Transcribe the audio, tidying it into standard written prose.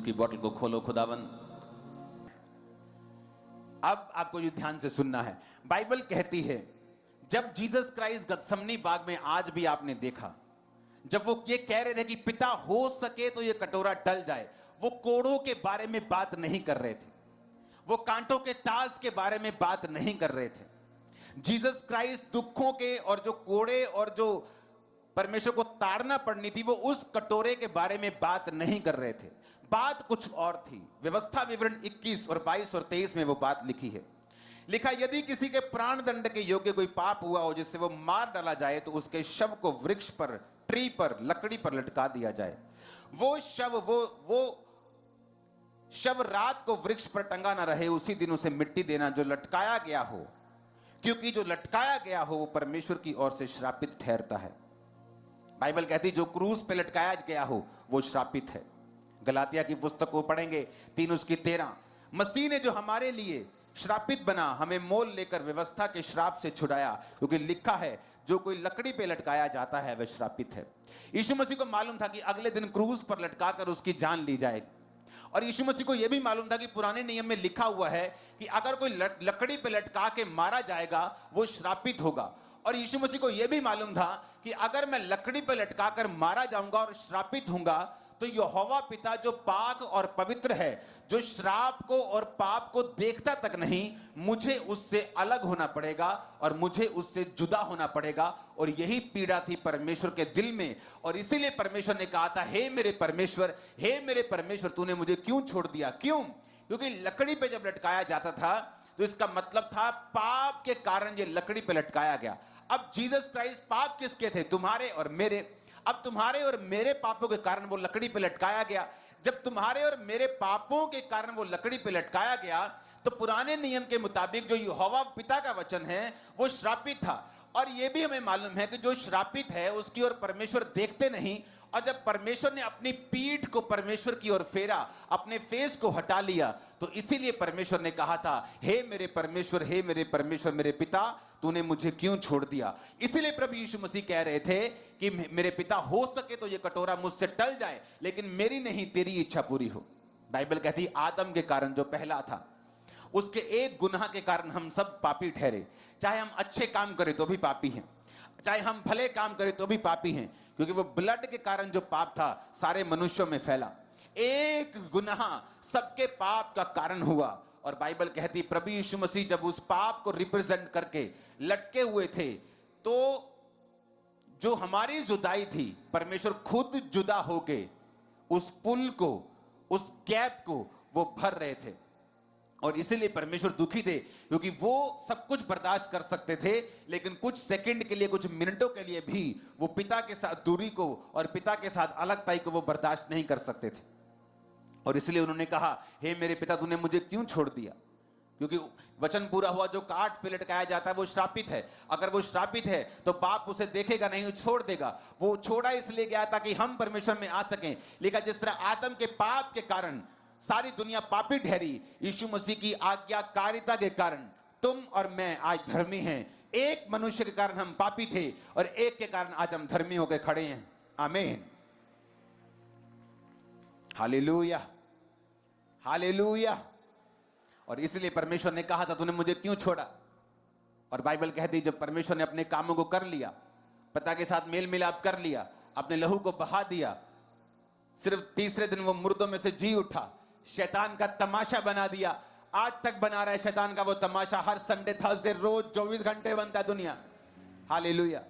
की बोतल को खोलो खुदावन। अब आपको ये ध्यान से सुनना है। बाइबल कहती है जब जीसस क्राइस्ट गतसमनी बाग में, आज भी आपने देखा, जब वो ये कह रहे थे कि पिता हो सके तो ये कटोरा टल जाए, वो कोड़ों के बारे में बात नहीं कर रहे थे, वो कांटों के ताज के बारे में बात नहीं कर रहे थे। जीसस क्राइस्ट दुखों के और जो कोड़े और जो परमेश्वर को ताड़ना पड़नी थी, वो उस कटोरे के बारे में बात नहीं कर रहे थे। बात कुछ और थी। व्यवस्था विवरण 21 और 22 और 23 में वो बात लिखी है। लिखा, यदि किसी के प्राण दंड के योग्य कोई पाप हुआ हो जिससे वो मार डाला जाए तो उसके शव को वृक्ष पर, ट्री पर, लकड़ी पर लटका दिया जाए। वो शव रात को वृक्ष पर टंगा ना रहे, उसी दिन उसे मिट्टी देना जो लटकाया गया हो, क्योंकि जो लटकाया गया हो वो परमेश्वर की ओर से श्रापित ठहरता है। बाइबल कहती जो क्रूस पे लटकाया गया हो वो श्रापित है। गलातिया की पुस्तक को पढ़ेंगे 3 उसकी 13। मसीह ने जो हमारे लिए श्रापित बना, हमें मोल लेकर व्यवस्था के श्राप से छुड़ाया, क्योंकि लिखा है जो कोई लकड़ी पे लटकाया जाता है वह श्रापित है। यीशु मसीह को मालूम था कि अगले दिन क्रूस पर लटकाकर उसकी जान ली जाएगी, और यीशु मसीह को यह भी मालूम था कि पुराने नियम में लिखा हुआ है कि अगर कोई लकड़ी पे लटका के मारा जाएगा वो श्रापित होगा। और यीशु मसीह को यह भी मालूम था कि अगर मैं लकड़ी पे लटकाकर मारा जाऊंगा और श्रापित होऊंगा तो यहोवा पिता जो पाक और पवित्र है, जो श्राप को और पाप को देखता तक नहीं, मुझे उससे अलग होना पड़ेगा और मुझे उससे जुदा होना पड़ेगा। और यही पीड़ा थी परमेश्वर के दिल में, और इसीलिए परमेश्वर ने कहा था, हे मेरे परमेश्वर, हे मेरे परमेश्वर, तूने मुझे क्यों छोड़ दिया? क्यों? क्योंकि लकड़ी पे जब लटकाया जाता था तो इसका मतलब था पाप के कारण ये लकड़ी पे लटकाया गया। अब जीसस क्राइस्ट पाप किसके थे? तुम्हारे और मेरे। अब तुम्हारे और मेरे पापों के कारण वो लकड़ी पे लटकाया गया। जब तुम्हारे और मेरे पापों के कारण वो लकड़ी पे लटकाया गया तो पुराने नियम के मुताबिक जो यहोवा पिता का वचन है वो श्रापित था। और यह भी हमें मालूम है कि जो श्रापित है उसकी ओर परमेश्वर देखते नहीं, और जब परमेश्वर ने अपनी पीठ को परमेश्वर की ओर फेरा, अपने फेस को हटा लिया, तो इसीलिए परमेश्वर ने कहा था, हे मेरे परमेश्वर, हे मेरे परमेश्वर, मेरे पिता, तूने मुझे क्यों छोड़ दिया? इसीलिए प्रभु यीशु मसीह कह रहे थे कि मेरे पिता हो सके तो ये कटोरा मुझसे टल जाए, लेकिन मेरी नहीं तेरी इच्छा पूरी हो। बाइबल कहती आदम के कारण जो पहला था, उसके एक गुनाह के कारण हम सब पापी ठहरे। चाहे हम अच्छे काम करें तो भी पापी हैं, चाहे हम भले काम करें तो भी पापी हैं, क्योंकि वो ब्लड के कारण जो पाप था सारे मनुष्यों में फैला। एक गुनाह सबके पाप का कारण हुआ। और बाइबल कहती प्रभु यीशु मसीह जब उस पाप को रिप्रेजेंट करके लटके हुए थे, तो जो हमारी जुदाई थी, परमेश्वर खुद जुदा होके उस पुल को, उस गैप को वो भर रहे थे। और इसीलिए परमेश्वर दुखी थे, क्योंकि वो सब कुछ बर्दाश्त कर सकते थे, लेकिन कुछ सेकंड के लिए, कुछ मिनटों के लिए भी वो पिता के साथ दूरी को और पिता के साथ अलगताई को वो बर्दाश्त नहीं कर सकते थे। और इसलिए उन्होंने कहा, हे मेरे पिता, तूने मुझे क्यों छोड़ दिया? क्योंकि वचन पूरा हुआ, जो काट पे लटकाया जाता है वो श्रापित है। अगर वो श्रापित है तो बाप उसे देखेगा नहीं, छोड़ देगा। वो छोड़ा इसलिए गया ताकि हम परमेश्वर में आ सकें। लेकिन जिस तरह आदम के पाप के कारण सारी दुनिया पापी ठहरी, यीशु मसीह की आज्ञाकारिता के कारण तुम और मैं आज धर्मी हैं। एक मनुष्य के कारण हम पापी थे और एक के कारण आज हम धर्मी होकर खड़े हैं। आमीन, हालेलुया, हालेलुया। और इसलिए परमेश्वर ने कहा था, तूने मुझे क्यों छोड़ा? और बाइबल कहती जब परमेश्वर ने अपने कामों को कर लिया, पिता के साथ मेल मिलाप कर लिया, अपने लहू को बहा दिया, सिर्फ तीसरे दिन वो मुर्दों में से जी उठा, शैतान का तमाशा बना दिया। आज तक बना रहा है शैतान का वो तमाशा। हर संडे, थर्सडे, रोज 24 घंटे बनता है दुनिया। हालेलुया।